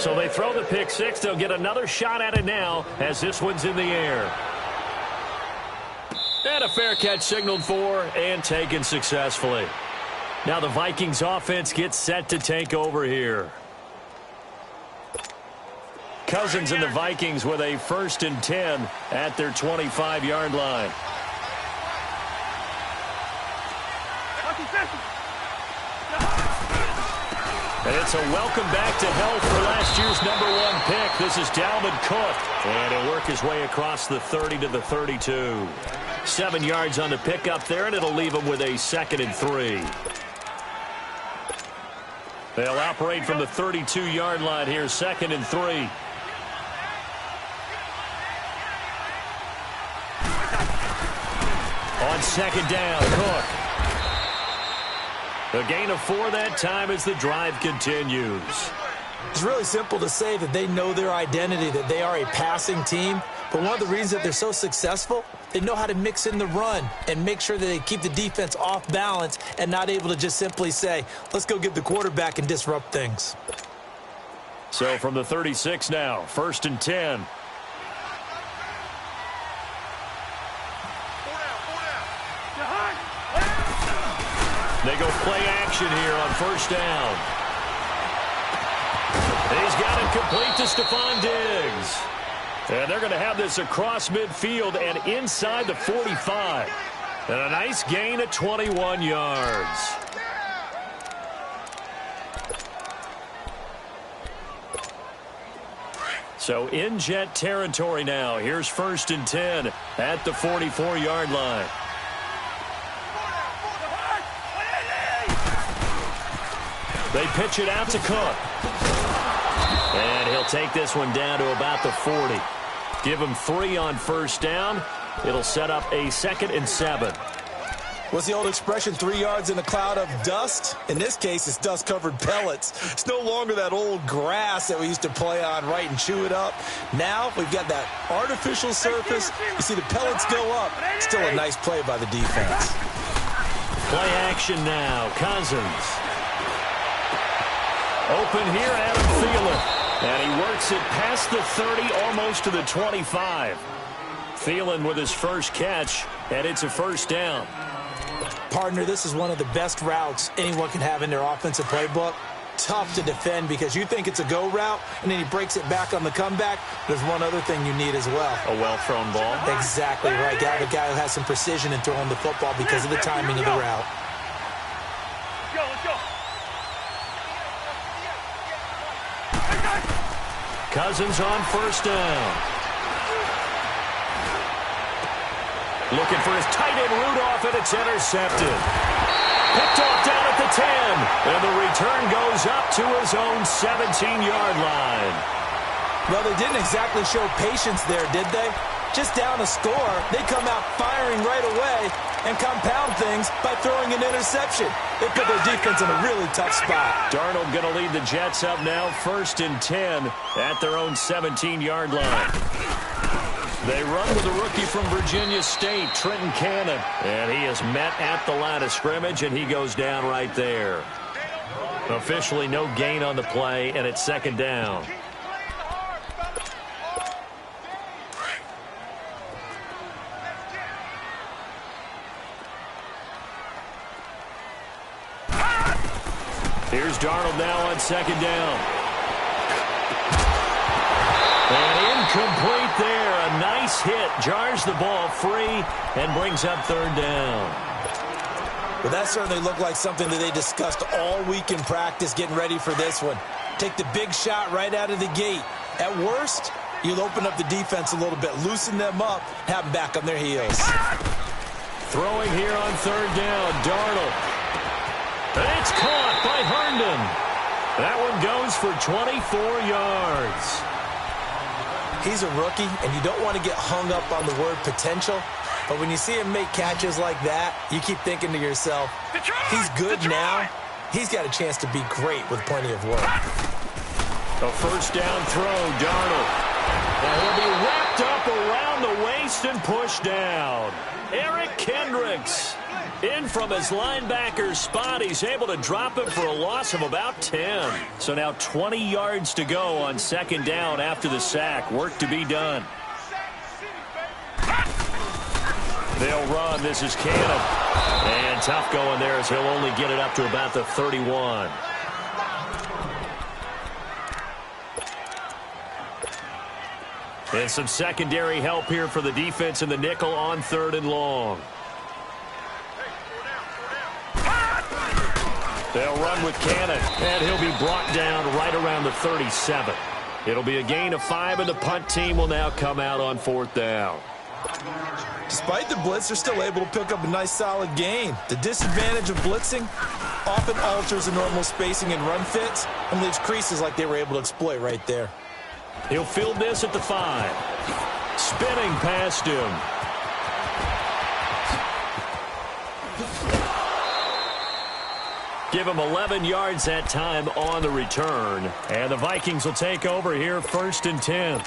So they throw the pick six. They'll get another shot at it now as this one's in the air. And a fair catch signaled for and taken successfully. Now the Vikings offense gets set to take over here. Cousins and the Vikings with a 1st and 10 at their 25-yard line. And it's a welcome back to health for last year's #1 pick. This is Dalvin Cook. And he'll work his way across the 30 to the 32. 7 yards on the pickup there, and it'll leave him with a 2nd and 3. They'll operate from the 32-yard line here, 2nd and 3. On 2nd down, Cook. A gain of 4 that time as the drive continues. It's really simple to say that they know their identity, that they are a passing team. But one of the reasons that they're so successful, they know how to mix in the run and make sure that they keep the defense off balance and not able to just simply say, let's go get the quarterback and disrupt things. So from the 36 now, 1st and 10. They go play action here on 1st down. He's got it complete to Stephon Diggs. And they're going to have this across midfield and inside the 45. And a nice gain of 21 yards. So in Jet territory now. Here's 1st and 10 at the 44-yard line. They pitch it out to Cook. And he'll take this one down to about the 40. Give him 3 on 1st down. It'll set up a 2nd and 7. What's the old expression, 3 yards in a cloud of dust? In this case, it's dust-covered pellets. It's no longer that old grass that we used to play on, right, and chew it up. Now we've got that artificial surface. You see the pellets go up. Still a nice play by the defense. Play action now. Cousins. Open here, Adam Thielen. And he works it past the 30, almost to the 25. Thielen with his first catch, and it's a 1st down. Partner, this is one of the best routes anyone can have in their offensive playbook. Tough to defend because you think it's a go route, and then he breaks it back on the comeback. There's one other thing you need as well. A well-thrown ball. Exactly right. Got a guy who has some precision in throwing the football because of the timing of the route. Cousins on 1st down. Looking for his tight end Rudolph, and it's intercepted. Picked off down at the 10. And the return goes up to his own 17-yard line. Well, they didn't exactly show patience there, did they? Just down a score, they come out firing right away and compound things by throwing an interception. They put their defense in a really tough spot. Darnold going to lead the Jets up now, 1st and 10 at their own 17-yard line. They run with a rookie from Virginia State, Trenton Cannon. And he is met at the line of scrimmage, and he goes down right there. Officially no gain on the play, and it's 2nd down. Here's Darnold now on 2nd down. And incomplete there. A nice hit. Jars the ball free and brings up 3rd down. Well, that certainly looked like something that they discussed all week in practice getting ready for this one. Take the big shot right out of the gate. At worst, you'll open up the defense a little bit, loosen them up, have them back on their heels. Throwing here on 3rd down, Darnold. It's caught by Herndon. That one goes for 24 yards. He's a rookie, and you don't want to get hung up on the word potential. But when you see him make catches like that, you keep thinking to yourself, he's good now. He's got a chance to be great with plenty of work. A 1st down throw, Darnold. And he'll be wrapped up around the waist released and pushed down. Eric Kendricks in from his linebacker spot. He's able to drop it for a loss of about 10. So now 20 yards to go on second down after the sack. Work to be done. They'll run. This is Cannon. And tough going there as he'll only get it up to about the 31. And some secondary help here for the defense in the nickel on 3rd and long. They'll run with Cannon, and he'll be brought down right around the 37. It'll be a gain of 5, and the punt team will now come out on 4th down. Despite the blitz, they're still able to pick up a nice, solid gain. The disadvantage of blitzing often alters the normal spacing and run fits and leaves creases like they were able to exploit right there. He'll field this at the 5. Spinning past him. Give him 11 yards that time on the return. And the Vikings will take over here 1st and 10.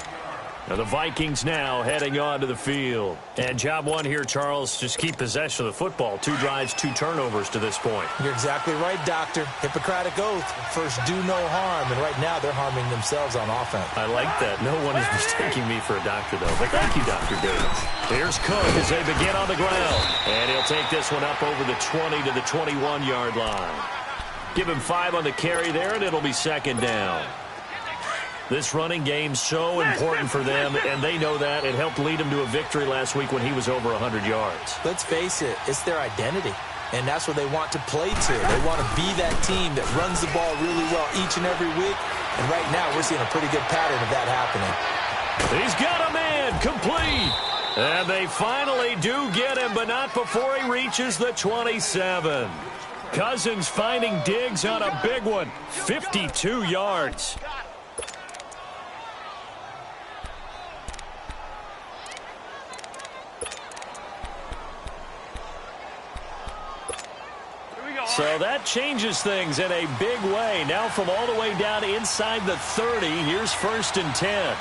Now the Vikings now heading onto the field. And job one here, Charles, just keep possession of the football. 2 drives, 2 turnovers to this point. You're exactly right, Doctor. Hippocratic oath. First, do no harm. And right now, they're harming themselves on offense. I like that. No one is mistaking me for a doctor, though. But thank you, Dr. Davis. Here's Cook as they begin on the ground. And he'll take this one up over the 20 to the 21-yard line. Give him 5 on the carry there, and it'll be 2nd down. This running game's so important for them, and they know that. It helped lead them to a victory last week when he was over 100 yards. Let's face it, it's their identity, and that's what they want to play to. They want to be that team that runs the ball really well each and every week, and right now we're seeing a pretty good pattern of that happening. He's got a man, complete. And they finally do get him, but not before he reaches the 27. Cousins finding Diggs on a big one, 52 yards. So that changes things in a big way. Now from all the way down inside the 30, here's 1st and 10.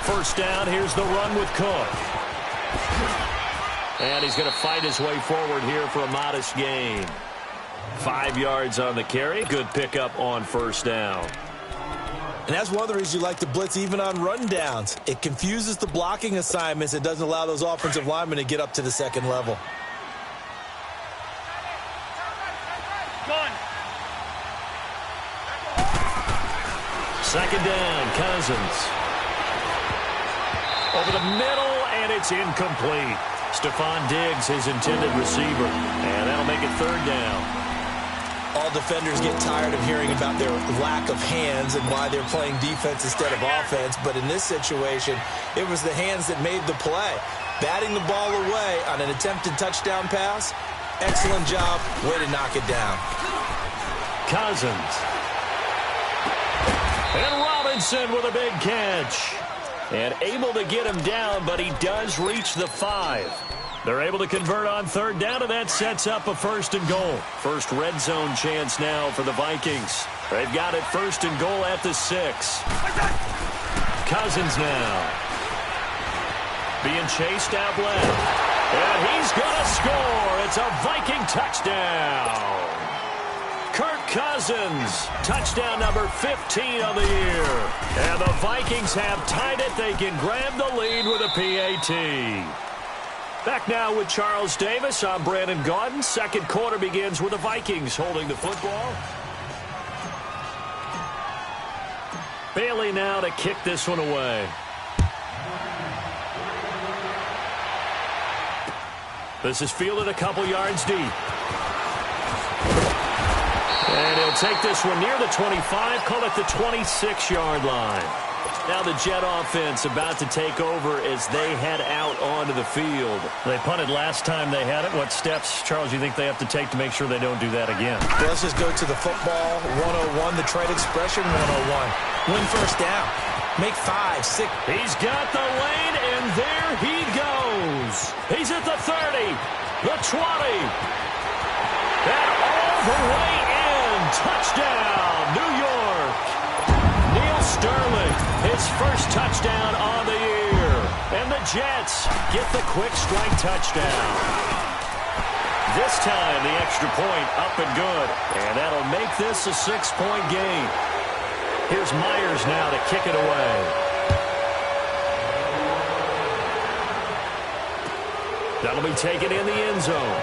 First down, here's the run with Cook. And he's going to fight his way forward here for a modest gain. 5 yards on the carry. Good pickup on 1st down. And that's one of the reasons you like to blitz even on rundowns. It confuses the blocking assignments. It doesn't allow those offensive linemen to get up to the 2nd level. Second down, Cousins. Over the middle, and it's incomplete. Stephon Diggs, his intended receiver. And that'll make it 3rd down. All defenders get tired of hearing about their lack of hands and why they're playing defense instead of offense. But in this situation, it was the hands that made the play. Batting the ball away on an attempted touchdown pass. Excellent job. Way to knock it down. Cousins. And Robinson with a big catch. And able to get him down, but he does reach the 5. They're able to convert on 3rd down, and that sets up a 1st and goal. First red zone chance now for the Vikings. They've got it 1st and goal at the 6. Cousins now. Being chased out left. And he's going to score. It's a Viking touchdown. Kirk Cousins, touchdown number 15 of the year. And the Vikings have tied it. They can grab the lead with a PAT. Back now with Charles Davis. I'm Brandon Gaudin. Second quarter begins with the Vikings holding the football. Bailey now to kick this one away. This is fielded a couple yards deep. And he'll take this one near the 25, call it the 26-yard line. Now the Jet offense about to take over as they head out onto the field. They punted last time they had it. What steps, Charles, you think they have to take to make sure they don't do that again? Well, let's just go to the football 101, the trade expression 101. Win 1st down. Make 5, 6. He's got the lane, and there he goes. He's at the 30, the 20, the way in. Touchdown, New York. Neil Sterling, his first touchdown on the year. And the Jets get the quick strike touchdown. This time, the extra point up and good. And that'll make this a 6-point game. Here's Myers now to kick it away. That'll be taken in the end zone.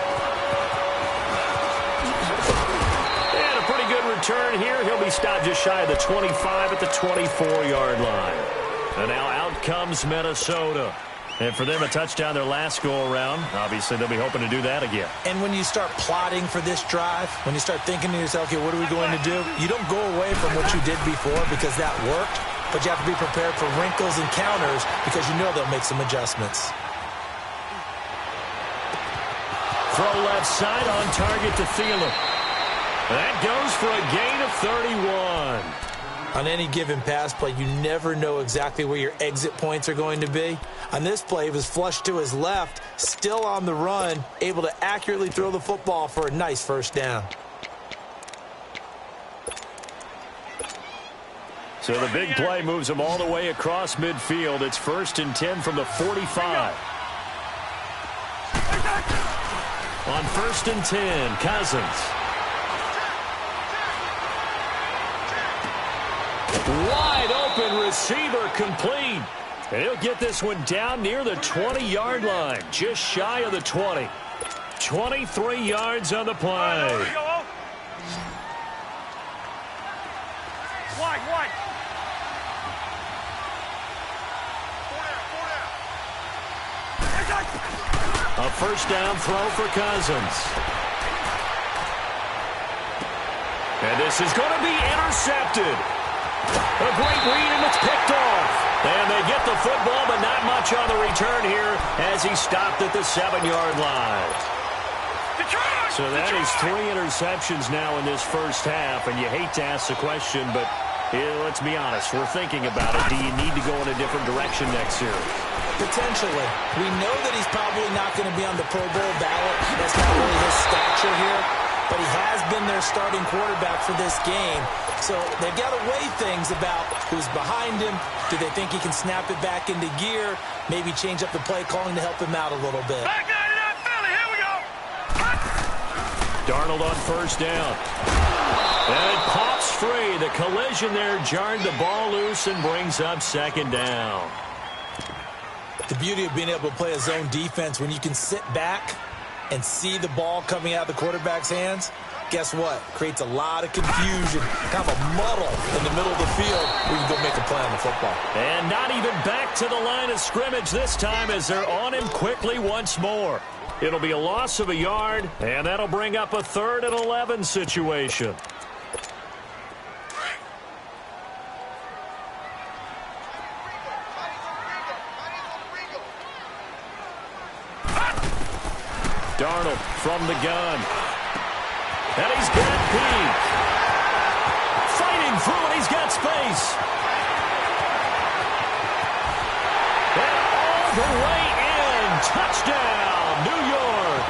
And a pretty good return here. He'll be stopped just shy of the 25 at the 24-yard line. And now out comes Minnesota. And for them, a touchdown their last go-around. Obviously, they'll be hoping to do that again. And when you start plotting for this drive, when you start thinking to yourself, okay, what are we going to do? You don't go away from what you did before because that worked, but you have to be prepared for wrinkles and counters because you know they'll make some adjustments. Throw left side on target to Thielen. That goes for a gain of 31. On any given pass play, you never know exactly where your exit points are going to be. On this play, he was flushed to his left, still on the run, able to accurately throw the football for a nice first down. So the big play moves him all the way across midfield. It's 1st and 10 from the 45. On 1st and 10, Cousins. Wide open receiver complete. And he'll get this one down near the 20-yard line, just shy of the 20. 23 yards on the play. Wide. A first down throw for Cousins. And this is going to be intercepted. A great read, and it's picked off. And they get the football, but not much on the return here as he stopped at the 7-yard line. So that is 3 interceptions now in this first half, and you hate to ask the question, but let's be honest, we're thinking about it. Do you need to go in a different direction next series? Potentially. We know that he's probably not going to be on the Pro Bowl ballot. That's not really his stature here. But he has been their starting quarterback for this game. So they've got to weigh things about who's behind him. Do they think he can snap it back into gear? Maybe change up the play calling to help him out a little bit. Back out of that Philly. Here we go. Darnold on first down. And it pops free. The collision there jarred the ball loose and brings up 2nd down. The beauty of being able to play a zone defense when you can sit back and see the ball coming out of the quarterback's hands, guess what? Creates a lot of confusion, kind of a muddle in the middle of the field where you can go make a play on the football. And not even back to the line of scrimmage this time as they're on him quickly once more. It'll be a loss of a yard, and that'll bring up a 3rd and 11 situation. Darnold from the gun. And he's got Peak. Fighting through it. He's got space. And all the way in. Touchdown, New York.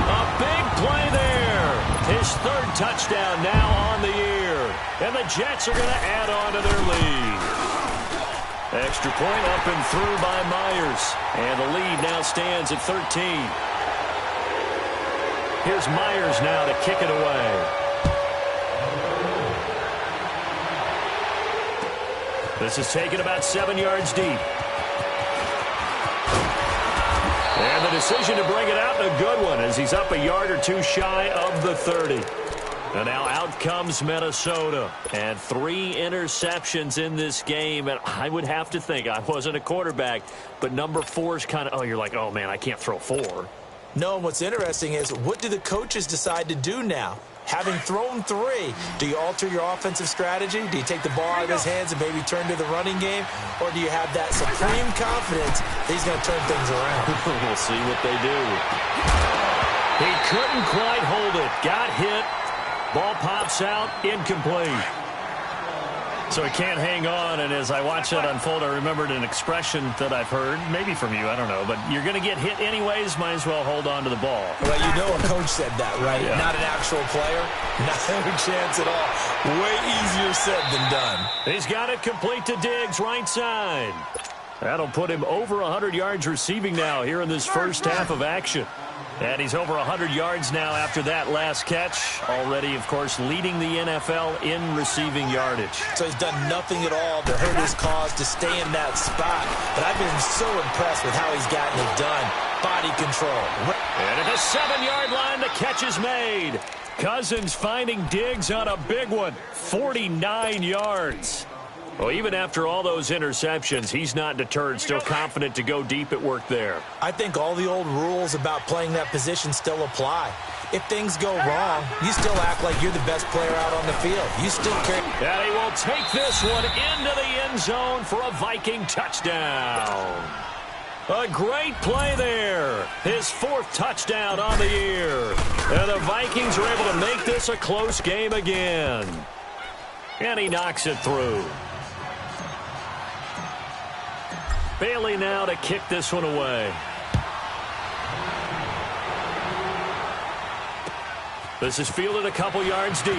A big play there. His 3rd touchdown now on the year. And the Jets are going to add on to their lead. Extra point up and through by Myers. And the lead now stands at 13. Here's Myers now to kick it away. This is taken about 7 yards deep. And the decision to bring it out, a good one, as he's up a yard or two shy of the 30. And now out comes Minnesota. And 3 interceptions in this game. And I would have to think, I wasn't a quarterback, but number 4 is kind of, oh, you're like, oh, man, I can't throw 4. No, what's interesting is, what do the coaches decide to do now? Having thrown 3, do you alter your offensive strategy? Do you take the ball out of his hands and maybe turn to the running game? Or do you have that supreme confidence that he's going to turn things around? We'll see what they do. He couldn't quite hold it. Got hit. Ball pops out. Incomplete. So he can't hang on, and as I watch that unfold, I remembered an expression that I've heard, maybe from you, I don't know, but you're going to get hit anyways, might as well hold on to the ball. Well, you know a coach said that, right? Yeah. Not an actual player. Not a chance at all. Way easier said than done. He's got it complete to Diggs, right side. That'll put him over 100 yards receiving now here in this first half of action. And he's over 100 yards now after that last catch. Already, of course, leading the NFL in receiving yardage. So he's done nothing at all to hurt his cause to stay in that spot. But I've been so impressed with how he's gotten it done. Body control. And at the 7-yard line, the catch is made. Cousins finding Diggs on a big one. 49 yards. Well, even after all those interceptions, he's not deterred, still confident to go deep at work there. I think all the old rules about playing that position still apply. If things go wrong, you still act like you're the best player out on the field. You still carry. And he will take this one into the end zone for a Viking touchdown. A great play there. His 4th touchdown on the year. And the Vikings are able to make this a close game again. And he knocks it through. Bailey now to kick this one away. This is fielded a couple yards deep.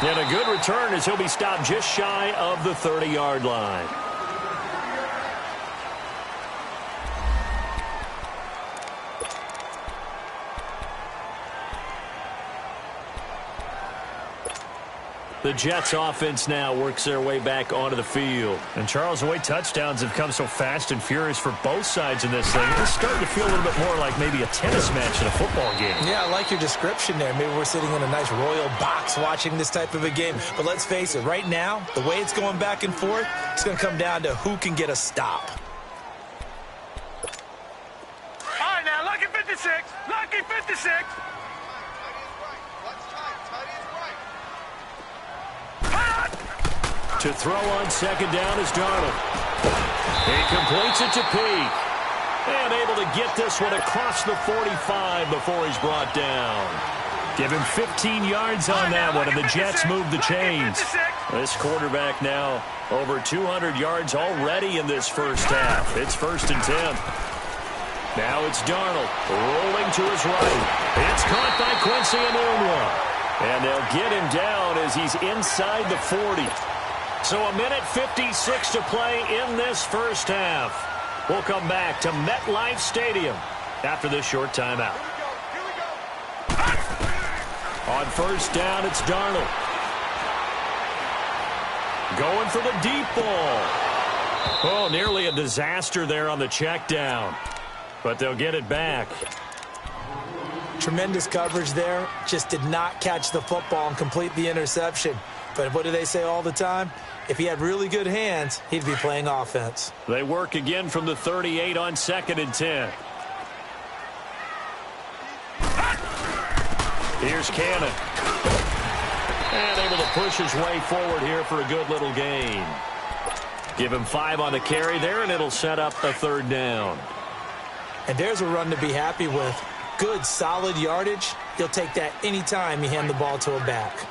And a good return as he'll be stopped just shy of the 30-yard line. The Jets offense now works their way back onto the field. And Charles, the way touchdowns have come so fast and furious for both sides in this thing, it's starting to feel a little bit more like maybe a tennis match in a football game. Yeah, I like your description there. Maybe we're sitting in a nice royal box watching this type of a game. But let's face it, right now, the way it's going back and forth, it's going to come down to who can get a stop. All right, now, lucky 56. Lucky 56. To throw on second down is Darnold. He completes it to Peak. And able to get this one across the 45 before he's brought down. Give him 15 yards on that one, and the Jets move the chains. This quarterback now over 200 yards already in this first half. It's 1st and 10. Now it's Darnold rolling to his right. It's caught by Quincy Enunwa. And they'll get him down as he's inside the 40. So a minute 56 to play in this first half. We'll come back to MetLife Stadium after this short timeout. On first down, it's Darnold. Going for the deep ball. Oh, nearly a disaster there on the check down. But they'll get it back. Tremendous coverage there. Just did not catch the football and complete the interception. But what do they say all the time? If he had really good hands, he'd be playing offense. They work again from the 38 on 2nd and 10. Here's Cannon. And able to push his way forward here for a good little gain. Give him 5 on the carry there, and it'll set up a 3rd down. And there's a run to be happy with. Good, solid yardage. He'll take that anytime you hand the ball to a back.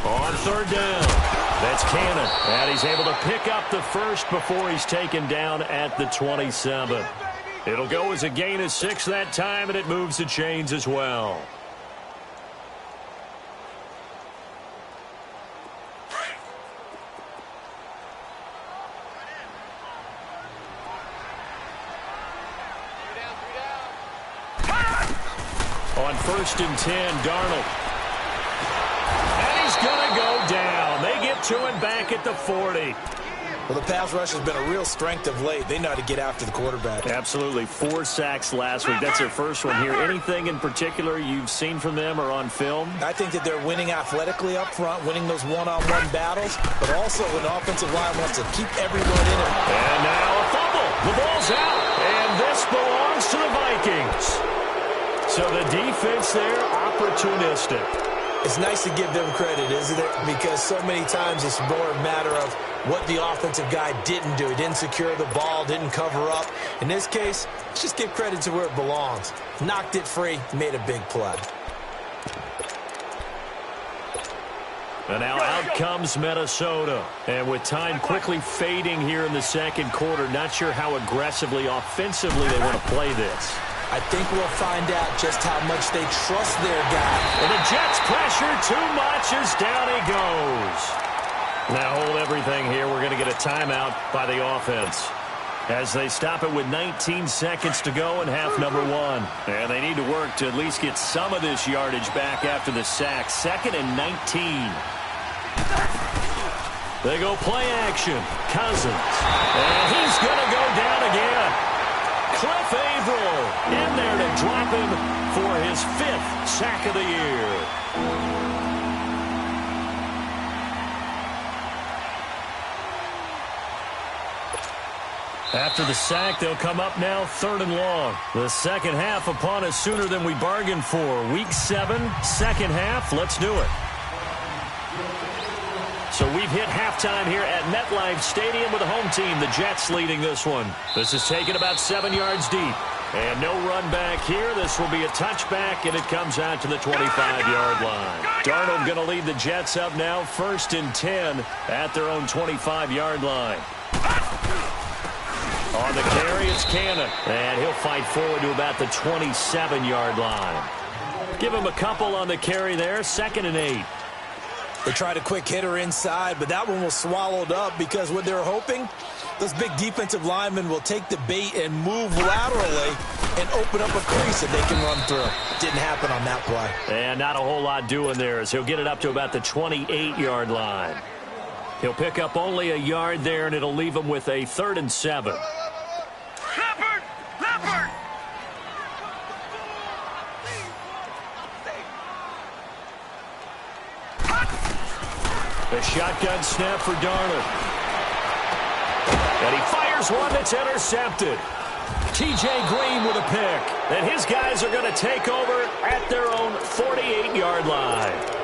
On 3rd down, that's Cannon. And he's able to pick up the first before he's taken down at the 27. It'll go as a gain of 6 that time, and it moves the chains as well. On 1st and 10, Darnold. And he's going to go down. They get to him back at the 40. Well, the pass rush has been a real strength of late. They know how to get after the quarterback. Absolutely. 4 sacks last week. That's their first one here. Anything in particular you've seen from them or on film? I think that they're winning athletically up front, winning those one-on-one battles, but also an offensive line wants to keep everyone in it. And now a fumble. The ball's out. And this belongs to the Vikings. So the defense there, opportunistic. It's nice to give them credit, isn't it? Because so many times it's more a matter of what the offensive guy didn't do. He didn't secure the ball, didn't cover up. In this case, let's just give credit to where it belongs. Knocked it free, made a big play. And now out comes Minnesota. And with time quickly fading here in the second quarter, not sure how aggressively, offensively they want to play this. I think we'll find out just how much they trust their guy. And the Jets pressure too much as down he goes. Now hold everything here. We're going to get a timeout by the offense as they stop it with 19 seconds to go in half number 1. And they need to work to at least get some of this yardage back after the sack. 2nd and 19. They go play action. Cousins. And he's going to go down again. Cliff Averill in there to drop him for his 5th sack of the year. After the sack, they'll come up now 3rd and long. The second half upon us sooner than we bargained for. Week 7, second half. Let's do it. So we've hit halftime here at MetLife Stadium with the home team, the Jets, leading this one. This is taken about 7 yards deep. And no run back here. This will be a touchback, and it comes out to the 25-yard line. Darnold going to lead the Jets up now, 1st and 10 at their own 25-yard line. On the carry, it's Cannon. And he'll fight forward to about the 27-yard line. Give him a couple on the carry there, 2nd and 8. They tried a quick hitter inside, but that one was swallowed up because what they're hoping, those big defensive linemen will take the bait and move laterally and open up a crease that they can run through. Didn't happen on that play. And not a whole lot doing there as he'll get it up to about the 28-yard line. He'll pick up only a yard there, and it'll leave him with a 3rd and 7. Leopard! Leopard! A shotgun snap for Darnold. And he fires one that's intercepted. T.J. Green with a pick. And his guys are going to take over at their own 48-yard line.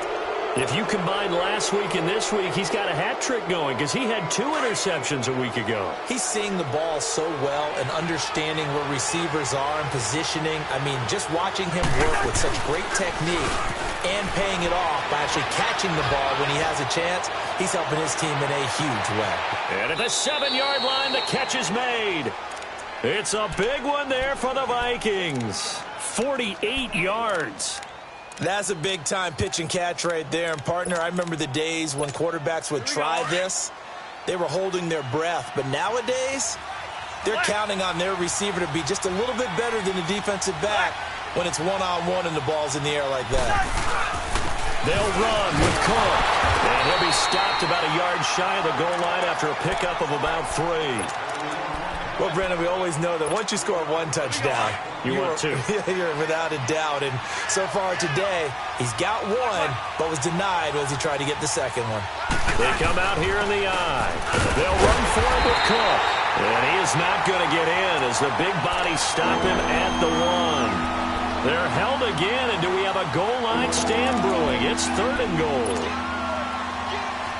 If you combine last week and this week, he's got a hat trick going because he had 2 interceptions a week ago. He's seeing the ball so well and understanding where receivers are and positioning. I mean, just watching him work with such great technique and paying it off by actually catching the ball when he has a chance, he's helping his team in a huge way. And at the 7-yard line, the catch is made. It's a big one there for the Vikings. 48 yards. That's a big-time pitch and catch right there. And, partner, I remember the days when quarterbacks would try this. They were holding their breath. But nowadays, they're counting on their receiver to be just a little bit better than the defensive back when it's one-on-one and the ball's in the air like that. They'll run with Cook. And he'll be stopped about a yard shy of the goal line after a pickup of about 3. Well, Brendan, we always know that once you score 1 touchdown, you want 2. You're without a doubt. And so far today, he's got 1, but was denied as he tried to get the second one. They come out here in the eye. They'll run for him with Cook. And he is not going to get in as the big bodies stop him at the 1. They're held again, and do we have a goal line stand brewing? It's 3rd and goal.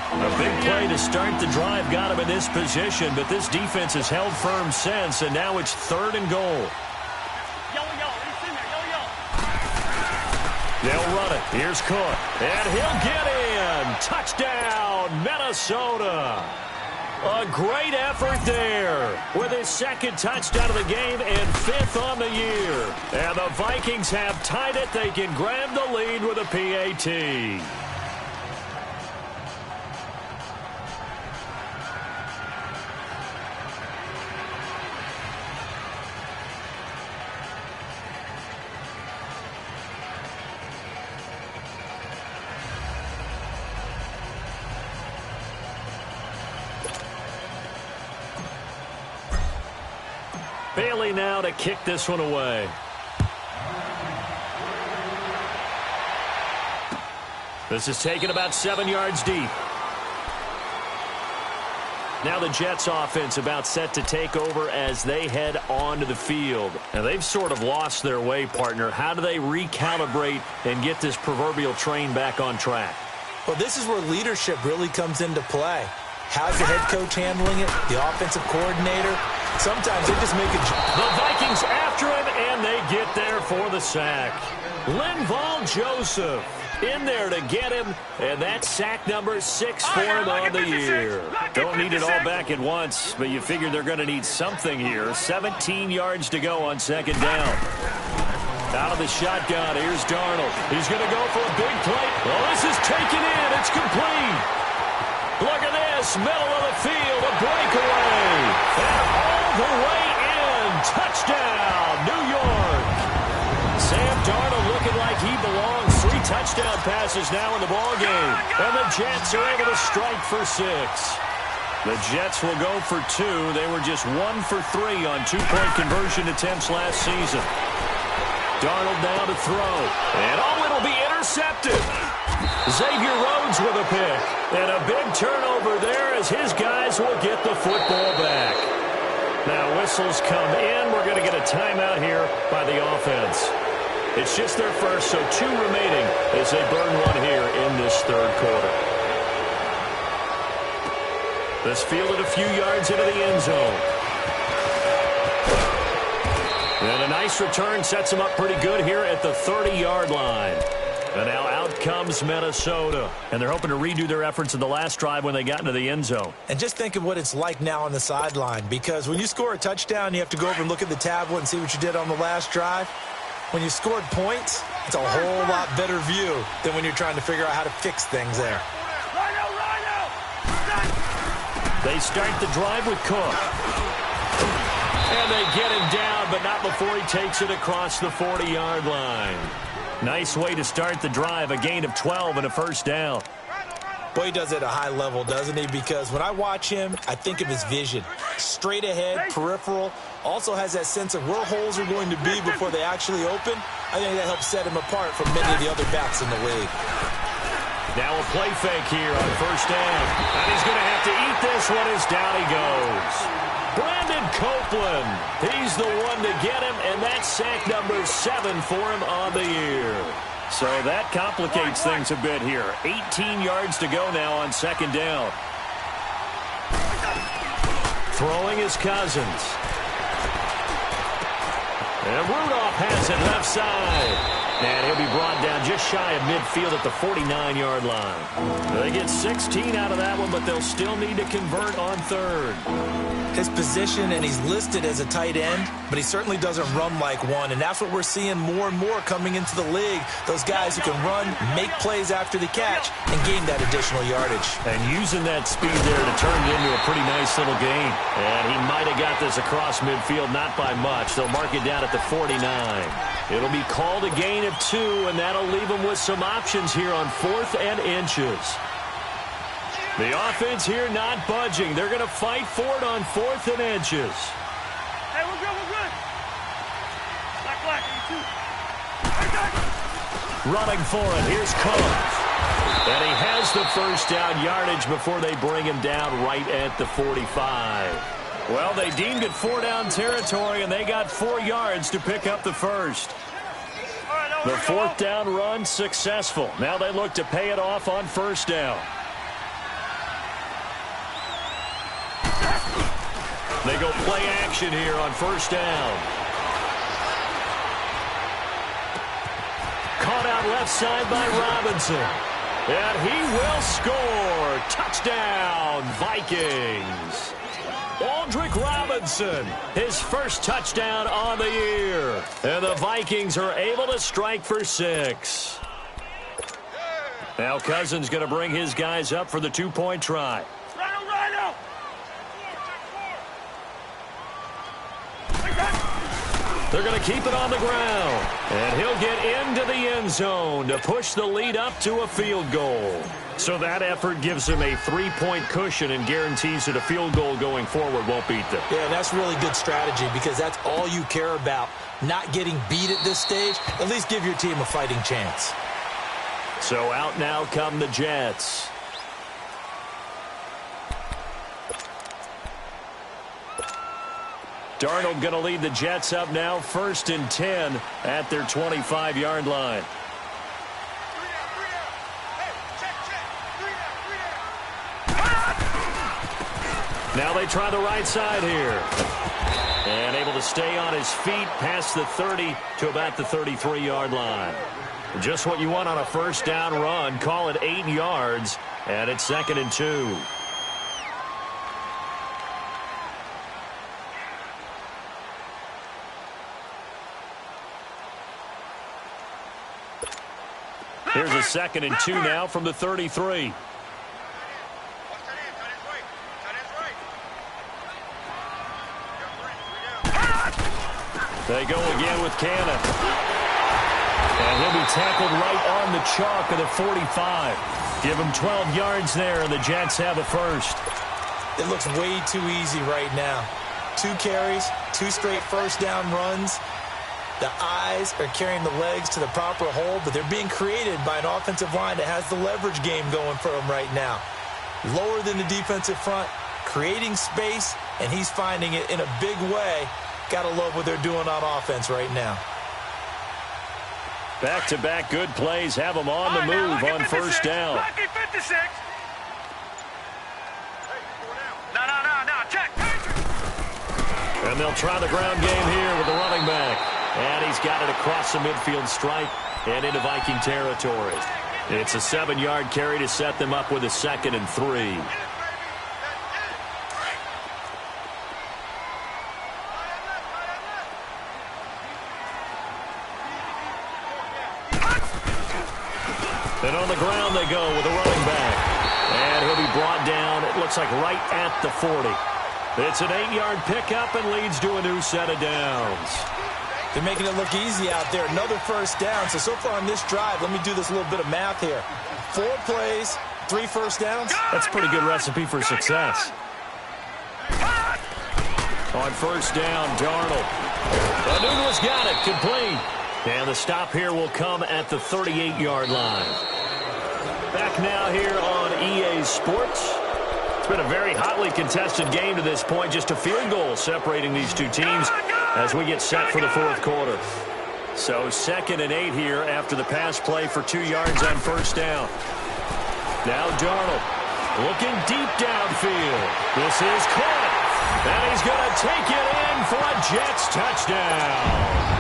A big play to start the drive got him in this position, but this defense has held firm since, and now it's 3rd and goal. They'll run it. Here's Cook, and he'll get in. Touchdown, Minnesota. A great effort there with his 2nd touchdown of the game and 5th on the year. And the Vikings have tied it. They can grab the lead with a PAT. Bailey now to kick this one away. This is taken about 7 yards deep. Now the Jets offense about set to take over as they head onto the field. And they've sort of lost their way, partner. How do they recalibrate and get this proverbial train back on track? Well, this is where leadership really comes into play. How's the head coach handling it? The offensive coordinator? Sometimes they just make a... The Vikings after him, and they get there for the sack. Linval Joseph in there to get him, and that's sack number 6 for him on the year. Don't need it all back at once, but you figure they're going to need something here. 17 yards to go on second down. Out of the shotgun, here's Darnold. He's going to go for a big play. Well, this is taken in. It's complete. Look at this, middle of the field, a breakaway. And all the way in. Touchdown, New York. Sam Darnold looking like he belongs. 3 touchdown passes now in the ballgame. And the Jets are able to strike for 6. The Jets will go for 2. They were just 1 for 3 on 2-point conversion attempts last season. Darnold now to throw. And it'll be intercepted. Xavier Rhodes with a pick. And a big turnover there as his guys will get the football back. Now whistles come in. We're going to get a timeout here by the offense. It's just their first, so 2 remaining as they burn one here in this third quarter. This fielded a few yards into the end zone. And a nice return sets them up pretty good here at the 30-yard line. And now out comes Minnesota. And they're hoping to redo their efforts in the last drive when they got into the end zone. And just think of what it's like now on the sideline, because when you score a touchdown, you have to go over and look at the tablet and see what you did on the last drive. When you scored points, it's a whole lot better view than when you're trying to figure out how to fix things there. They start the drive with Cook. And they get him down, but not before he takes it across the 40-yard line. Nice way to start the drive, a gain of 12 and a first down. Boy, he does it at a high level, doesn't he? Because when I watch him, I think of his vision. Straight ahead, peripheral. Also has that sense of where holes are going to be before they actually open. I think that helps set him apart from many of the other backs in the league. Now a play fake here on first down. And he's going to have to eat this one as down he goes. Brandon Copeland. He's the one to get him, and that's sack number 7 for him on the year. So that complicates things a bit here. 18 yards to go now on second down. Throwing is Cousins. And Rudolph has it left side. And he'll be brought down just shy of midfield at the 49-yard line. They get 16 out of that one, but they'll still need to convert on third. His position, and he's listed as a tight end, but he certainly doesn't run like one, and that's what we're seeing more and more coming into the league. Those guys who can run, make plays after the catch, and gain that additional yardage. And using that speed there to turn it into a pretty nice little gain. And he might have got this across midfield, not by much. They'll mark it down at the 49. It'll be called a gain of 2, and that'll leave them with some options here on 4th and inches. The offense here not budging. They're going to fight for it on 4th and inches. Hey, we're good, we're good. Black, you too. Running for it, here's Cook. And he has the first down yardage before they bring him down right at the 45. Well, they deemed it 4-down territory, and they got 4 yards to pick up the first. The 4th down run successful. Now they look to pay it off on first down. They go play action here on first down. Caught out left side by Robinson. And he will score. Touchdown, Vikings. Aldrick Robinson, his first touchdown on the year. And the Vikings are able to strike for 6. Now Cousins going to bring his guys up for the 2-point try. They're going to keep it on the ground. And he'll get into the end zone to push the lead up to a field goal. So that effort gives him a 3-point cushion and guarantees that a field goal going forward won't beat them. Yeah, that's really good strategy because that's all you care about. Not getting beat at this stage. At least give your team a fighting chance. So out now come the Jets. Darnold going to lead the Jets up now, 1st and 10 at their 25-yard line. Now they try the right side here. And able to stay on his feet past the 30 to about the 33-yard line. Just what you want on a first down run. Call it 8 yards, and it's 2nd and 2. Here's a 2nd and 2 now from the 33. They go again with Cannon. And he'll be tackled right on the chalk of the 45. Give him 12 yards there, and the Jets have a first. It looks way too easy right now. 2 carries, 2 straight first down runs. The eyes are carrying the legs to the proper hole, but they're being created by an offensive line that has the leverage game going for them right now. Lower than the defensive front, creating space, and he's finding it in a big way. Gotta love what they're doing on offense right now. Back-to-back good plays have them on the move on first down. Lucky 56. No, check. And they'll try the ground game here with the running back. And he's got it across the midfield stripe and into Viking territory. It's a 7-yard carry to set them up with a 2nd and 3. And on the ground they go with a running back. And he'll be brought down, it looks like right at the 40. It's an 8-yard pickup and leads to a new set of downs. They're making it look easy out there. Another first down. So far on this drive, let me do this little bit of math here. 4 plays, 3 first downs. That's a pretty good recipe for success. On first down, Darnold. Anuno's got it, complete. And the stop here will come at the 38-yard line. Back now here on EA Sports. It's been a very hotly contested game to this point. Just a field goal separating these two teams as we get set for the 4th quarter. So 2nd and 8 here after the pass play for 2 yards on first down. Now Darnold looking deep downfield. This is caught. And he's going to take it in for a Jets touchdown.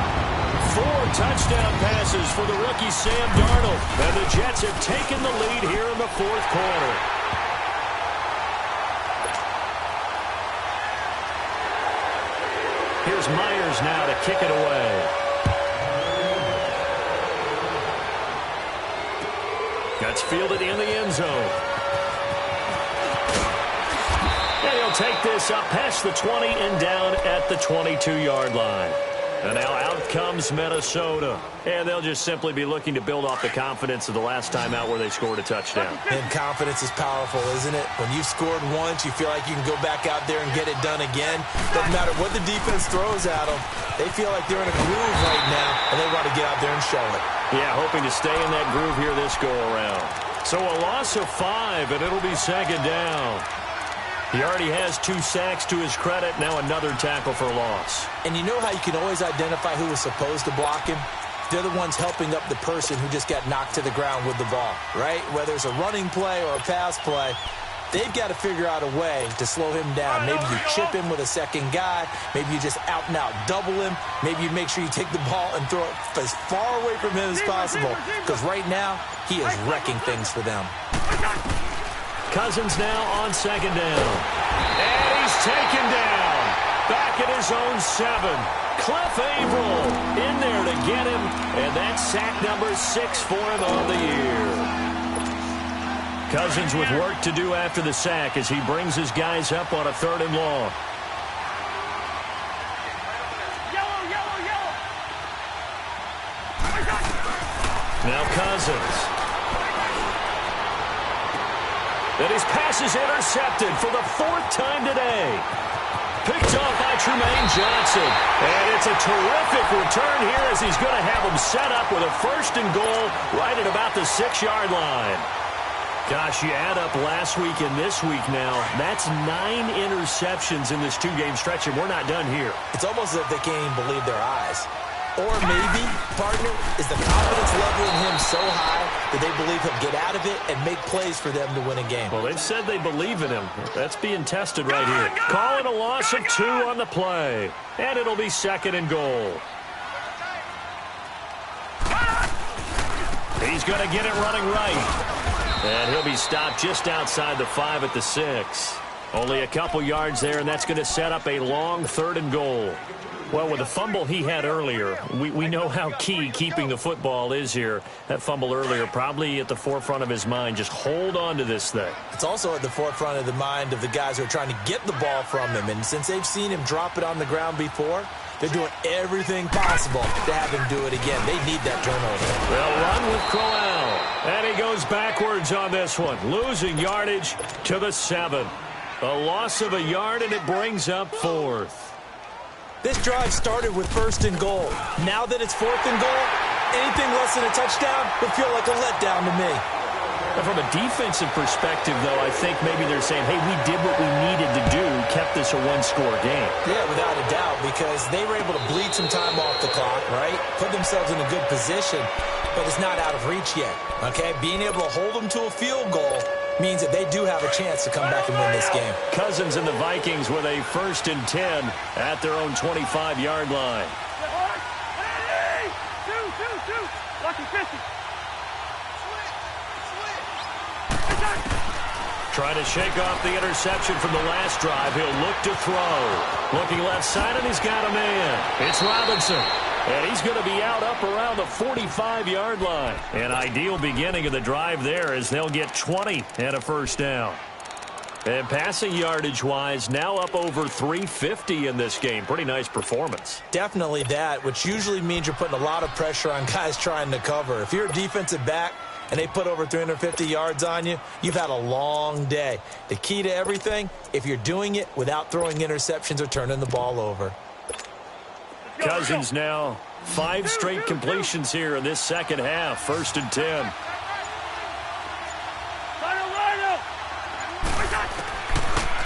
4 touchdown passes for the rookie Sam Darnold. And the Jets have taken the lead here in the 4th quarter. Here's Myers now to kick it away. That's fielded in the end zone. And he'll take this up past the 20 and down at the 22-yard line. And now out comes Minnesota. And they'll just simply be looking to build off the confidence of the last time out where they scored a touchdown. And confidence is powerful, isn't it? When you've scored once, you feel like you can go back out there and get it done again. Doesn't matter what the defense throws at them. They feel like they're in a groove right now, and they want to get out there and show it. Yeah, hoping to stay in that groove here this go-around. So a loss of 5, and it'll be 2nd down. He already has 2 sacks to his credit. Now another tackle for loss. And you know how you can always identify who was supposed to block him? They're the ones helping up the person who just got knocked to the ground with the ball, right? Whether it's a running play or a pass play, they've got to figure out a way to slow him down. Maybe you chip him with a second guy. Maybe you just out-and-out double him. Maybe you make sure you take the ball and throw it as far away from him as possible. Because right now, he is wrecking things for them. Cousins now on 2nd down. And he's taken down. Back at his own 7. Cliff Averill in there to get him. And that's sack number 6 for him on the year. Cousins with work to do after the sack as he brings his guys up on a 3rd and long. Yellow. And his pass is intercepted for the 4th time today. Picked off by Tremaine Johnson. And it's a terrific return here as he's going to have him set up with a 1st and goal right at about the 6-yard line. Gosh, you add up last week and this week now, that's 9 interceptions in this 2-game stretch, and we're not done here. It's almost as if they can't even believe their eyes. Or maybe, partner, is the confidence level in him so high that they believe he'll get out of it and make plays for them to win a game. Well, they've said they believe in him. That's being tested right here. Calling a loss of 2 on the play. And it'll be 2nd and goal. He's going to get it running right. And he'll be stopped just outside the 5 at the 6. Only a couple yards there, and that's going to set up a long 3rd and goal. Well, with the fumble he had earlier, we know how key keeping the football is here. That fumble earlier probably at the forefront of his mind. Just hold on to this thing. It's also at the forefront of the mind of the guys who are trying to get the ball from him. And since they've seen him drop it on the ground before, they're doing everything possible to have him do it again. They need that turnover. They'll run with Crowell. And he goes backwards on this one, losing yardage to the 7. A loss of a yard, and it brings up 4th. This drive started with 1st and goal. Now that it's 4th and goal, anything less than a touchdown would feel like a letdown to me. And from a defensive perspective, though, I think maybe they're saying, hey, we did what we needed to do, kept this a 1-score game. Yeah, without a doubt, because they were able to bleed some time off the clock, right? Put themselves in a good position, but it's not out of reach yet, okay? Being able to hold them to a field goal means that they do have a chance to come back and win this game. Cousins and the Vikings with a 1st and 10 at their own 25-yard line. Lucky 50. Trying to shake off the interception from the last drive. He'll look to throw. Looking left side, and he's got a man. It's Robinson. And he's going to be out up around the 45-yard line. An ideal beginning of the drive there as they'll get 20 and a 1st down. And passing yardage-wise, now up over 350 in this game. Pretty nice performance. Definitely that, which usually means you're putting a lot of pressure on guys trying to cover. If you're a defensive back and they put over 350 yards on you, you've had a long day. The key to everything, if you're doing it without throwing interceptions or turning the ball over. Cousins now 5 straight completions here in this 2nd half. 1st and 10.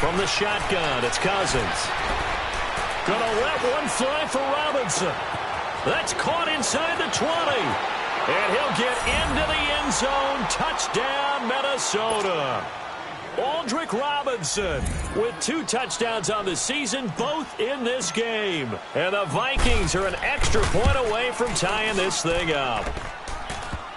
From the shotgun, it's Cousins. Gonna let one fly for Robinson. That's caught inside the 20. And he'll get into the end zone. Touchdown, Minnesota. Aldrick Robinson with 2 touchdowns on the season, both in this game. And the Vikings are an extra point away from tying this thing up.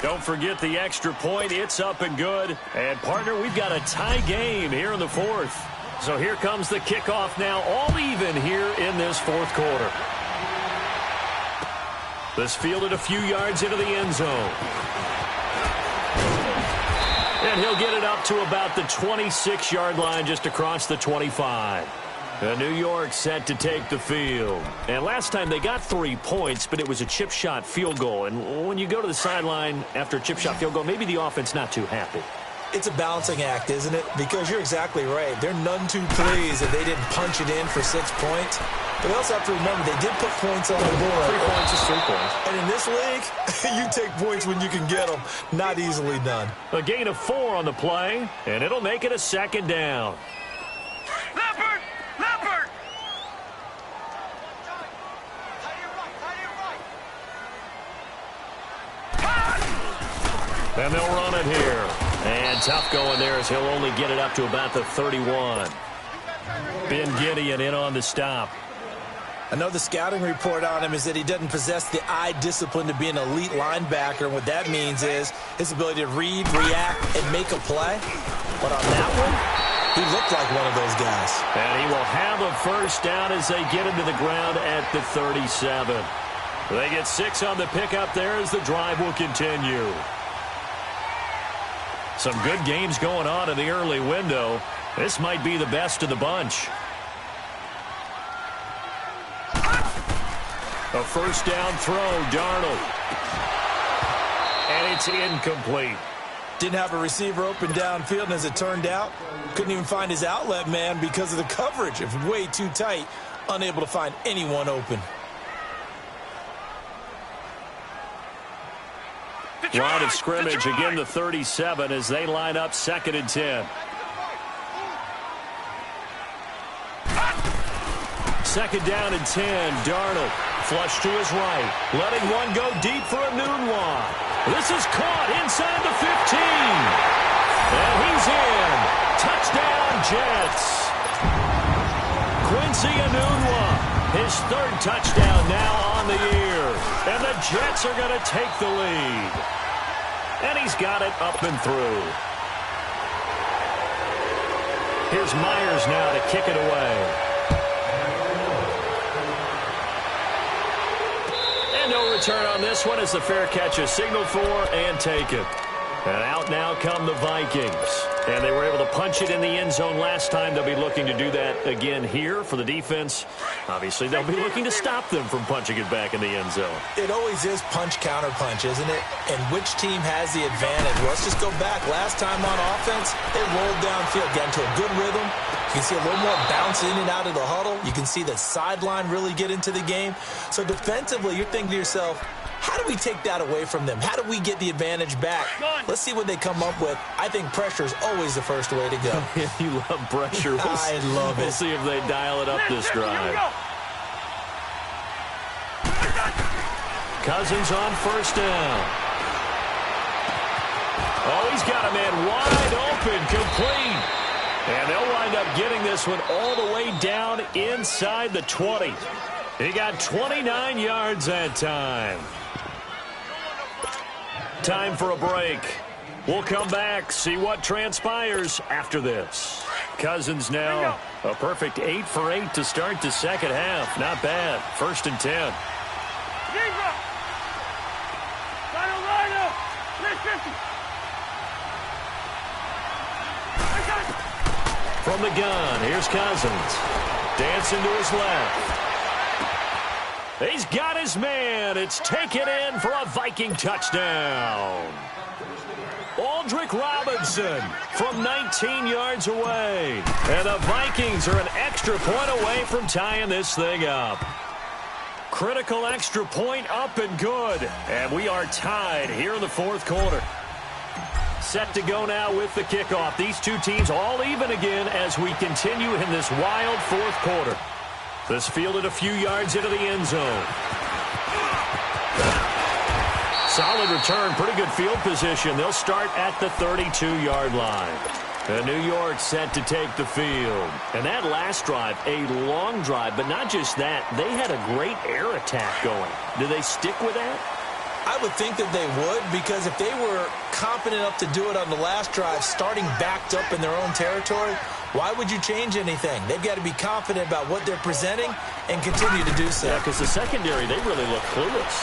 Don't forget the extra point. It's up and good. And, partner, we've got a tie game here in the 4th. So here comes the kickoff now, all even here in this 4th quarter. This fielded a few yards into the end zone. And he'll get it up to about the 26-yard line, just across the 25. And New York set to take the field. And last time they got 3 points, but it was a chip shot field goal. And when you go to the sideline after a chip shot field goal, maybe the offense not too happy. It's a balancing act, isn't it? Because you're exactly right. They're none too pleased if they didn't punch it in for 6 points. But we also have to remember they did put points on the board. 3 points is 3 points. And in this league, you take points when you can get them. Not easily done. A gain of 4 on the play, and it'll make it a 2nd down. Leopard! Leopard! And they'll run it here. And tough going there as he'll only get it up to about the 31. Ben Gideon in on the stop. I know the scouting report on him is that he doesn't possess the eye discipline to be an elite linebacker. What that means is his ability to read, react, and make a play. But on that one, he looked like one of those guys. And he will have a 1st down as they get him to the ground at the 37. They get 6 on the pickup there as the drive will continue. Some good games going on in the early window. This might be the best of the bunch. A 1st down throw, Darnold. And it's incomplete. Didn't have a receiver open downfield, and as it turned out, couldn't even find his outlet man because of the coverage. It was way too tight, unable to find anyone open. Line of scrimmage, again the 37 as they line up 2nd and 10. 2nd down and 10. Darnold flush to his right, letting one go deep for a noon walk. This is caught inside the 15. And he's in. Touchdown, Jets. Quincy Enunwa, his 3rd touchdown now on the year. And the Jets are going to take the lead. And he's got it up and through. Here's Myers now to kick it away. And no return on this one as the fair catch is signaled for and taken. And out now come the Vikings. And they were able to punch it in the end zone last time. They'll be looking to do that again here for the defense. Obviously, they'll be looking to stop them from punching it back in the end zone. It always is punch-counter-punch, isn't it? And which team has the advantage? Well, let's just go back. Last time on offense, they rolled downfield, got into a good rhythm. You can see a little more bounce in and out of the huddle. You can see the sideline really get into the game. So defensively, you're thinking to yourself, how do we take that away from them? How do we get the advantage back? Let's see what they come up with. I think pressure is always the first way to go. You love pressure. I love it. We'll see if they dial it up this drive. Cousins on 1st down. Oh, he's got a man wide open, complete. And they'll wind up getting this one all the way down inside the 20. He got 29 yards that time. Time for a break. We'll come back, see what transpires after this. Cousins now a perfect 8 for 8 to start the 2nd half. Not bad. 1st and 10. From the gun, here's Cousins. Dancing to his left. He's got his man. It's taken in for a Viking touchdown. Aldrick Robinson from 19 yards away. And the Vikings are an extra point away from tying this thing up. Critical extra point up and good. And we are tied here in the 4th quarter. Set to go now with the kickoff. These two teams all even again as we continue in this wild 4th quarter. This fielded a few yards into the end zone. Solid return, pretty good field position. They'll start at the 32-yard line. And New York set to take the field. And that last drive, a long drive, but not just that. They had a great air attack going. Do they stick with that? I would think that they would, because if they were confident enough to do it on the last drive, starting backed up in their own territory, why would you change anything? They've got to be confident about what they're presenting and continue to do so. Yeah, because the secondary, they really look clueless.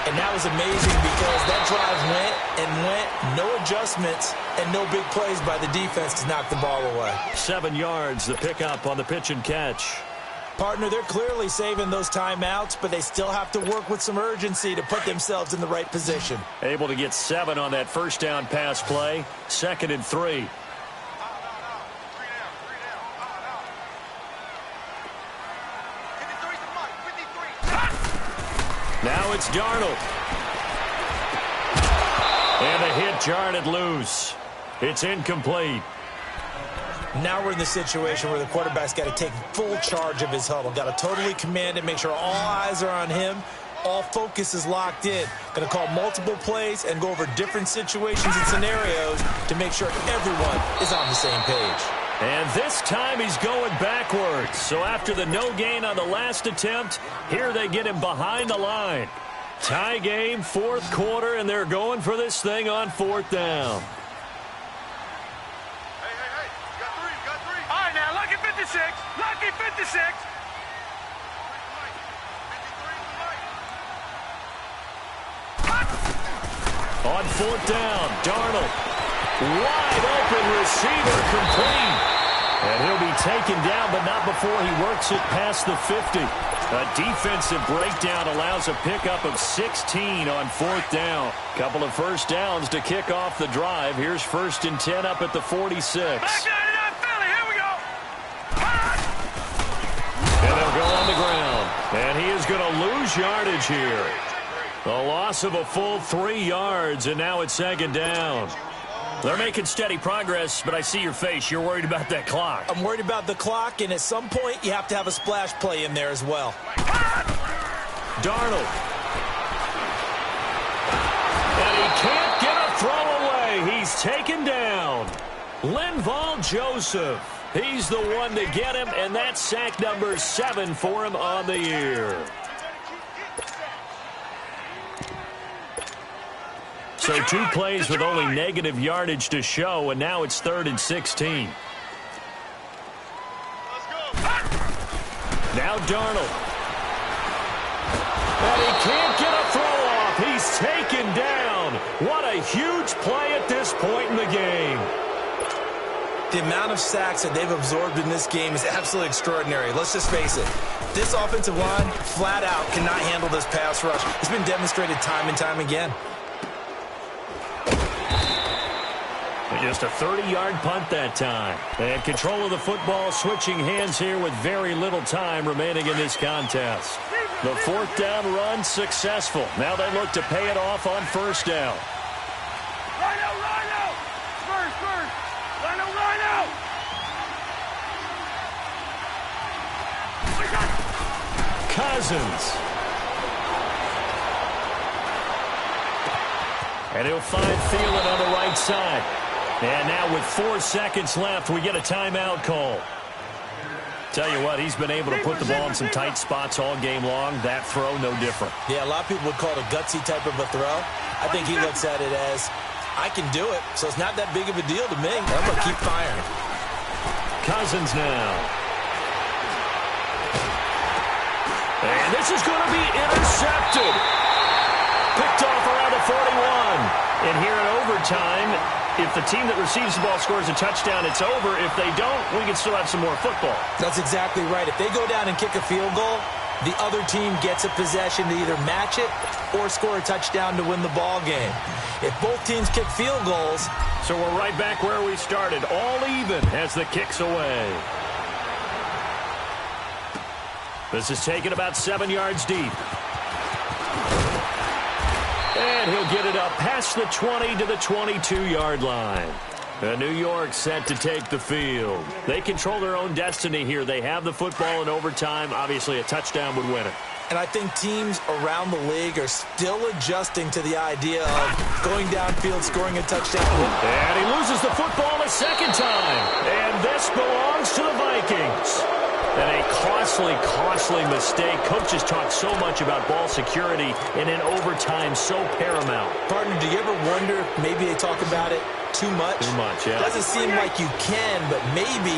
And that was amazing because that drive went and went, no adjustments, and no big plays by the defense to knock the ball away. 7 yards, the pickup on the pitch and catch. Partner, they're clearly saving those timeouts, but they still have to work with some urgency to put themselves in the right position. Able to get 7 on that 1st down pass play. 2nd and 3. Now it's Darnold. And a hit jarred it loose. It's incomplete. Now we're in the situation where the quarterback's got to take full charge of his huddle. Got to totally command it, make sure all eyes are on him. All focus is locked in. Going to call multiple plays and go over different situations and scenarios to make sure everyone is on the same page. And this time he's going backwards. So after the no gain on the last attempt, here they get him behind the line. Tie game, 4th quarter, and they're going for this thing on 4th down. Lucky 56. On 4th down, Darnold. Wide open receiver complete. And he'll be taken down, but not before he works it past the 50. A defensive breakdown allows a pickup of 16 on 4th down. Couple of first downs to kick off the drive. Here's 1st and 10 up at the 46. Back 99 Philly, here we go. And they'll go on the ground. And he is going to lose yardage here. A loss of a full 3 yards, and now it's 2nd down. They're making steady progress, but I see your face. You're worried about that clock. I'm worried about the clock, and at some point, you have to have a splash play in there as well. Darnold. And he can't get a throw away. He's taken down. Linval Joseph. He's the one to get him, and that's sack number 7 for him on the year. So 2 plays with only negative yardage to show, and now it's 3rd and 16. Now Darnold. And he can't get a throw off. He's taken down. What a huge play at this point in the game. The amount of sacks that they've absorbed in this game is absolutely extraordinary. Let's just face it. This offensive line, flat out, cannot handle this pass rush. It's been demonstrated time and time again. Just a 30-yard punt that time. And control of the football, switching hands here with very little time remaining in this contest. The 4th down run successful. Now they look to pay it off on 1st down. Rhino, Rhino! First! Rhino, Rhino! Cousins. And he'll find Thielen on the right side. And now with 4 seconds left, we get a timeout call. Tell you what, he's been able to put the ball in some tight spots all game long. That throw, no different. Yeah, a lot of people would call it a gutsy type of a throw. I think he looks at it as, I can do it, so it's not that big of a deal to me. I'm going to keep firing. Cousins now. And this is going to be intercepted. Picked off around the 41. And here in overtime, if the team that receives the ball scores a touchdown, it's over. If they don't, we can still have some more football. That's exactly right. If they go down and kick a field goal, the other team gets a possession to either match it or score a touchdown to win the ball game. If both teams kick field goals... So we're right back where we started, all even as the kick's away. This is taken about 7 yards deep. And he'll get it up past the 20 to the 22-yard line. New York set to take the field. They control their own destiny here. They have the football in overtime. Obviously, a touchdown would win it. And I think teams around the league are still adjusting to the idea of going downfield, scoring a touchdown. And he loses the football a second time. And this belongs to the Vikings. And a costly mistake. Coaches talk so much about ball security, and in overtime, so paramount. Partner, do you ever wonder if maybe they talk about it too much? Too much, yeah. Doesn't seem like you can, but maybe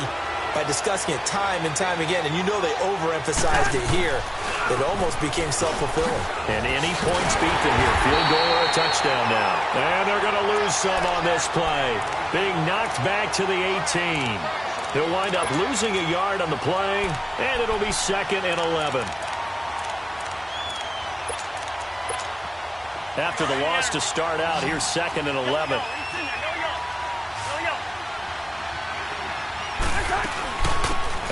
by discussing it time and time again, and you know they overemphasized it here, it almost became self-fulfilling. And any points beat them here. Field goal or a touchdown now. And they're going to lose some on this play. Being knocked back to the 18. He'll wind up losing a yard on the play, and it'll be 2nd and 11. After the loss to start out, here's 2nd and 11.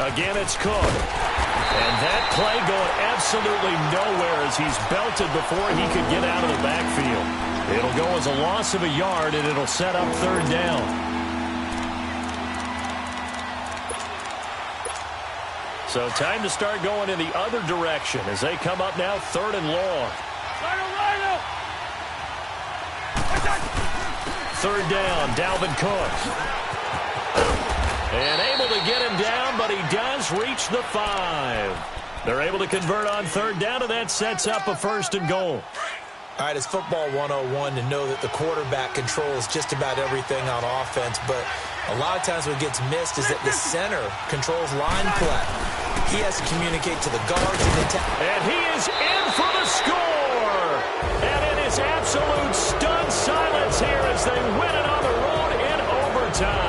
Again, it's Cook. And that play going absolutely nowhere as he's belted before he could get out of the backfield. It'll go as a loss of a yard, and it'll set up 3rd down. So time to start going in the other direction as they come up now 3rd and long. 3rd down, Dalvin Cook. And able to get him down, but he does reach the 5. They're able to convert on 3rd down, and that sets up a 1st and goal. All right, it's football 101 to know that the quarterback controls just about everything on offense, but a lot of times what gets missed is that the center controls line play. He has to communicate to the guards and the and he is in for the score! And it is absolute stunned silence here as they win it on the road in overtime.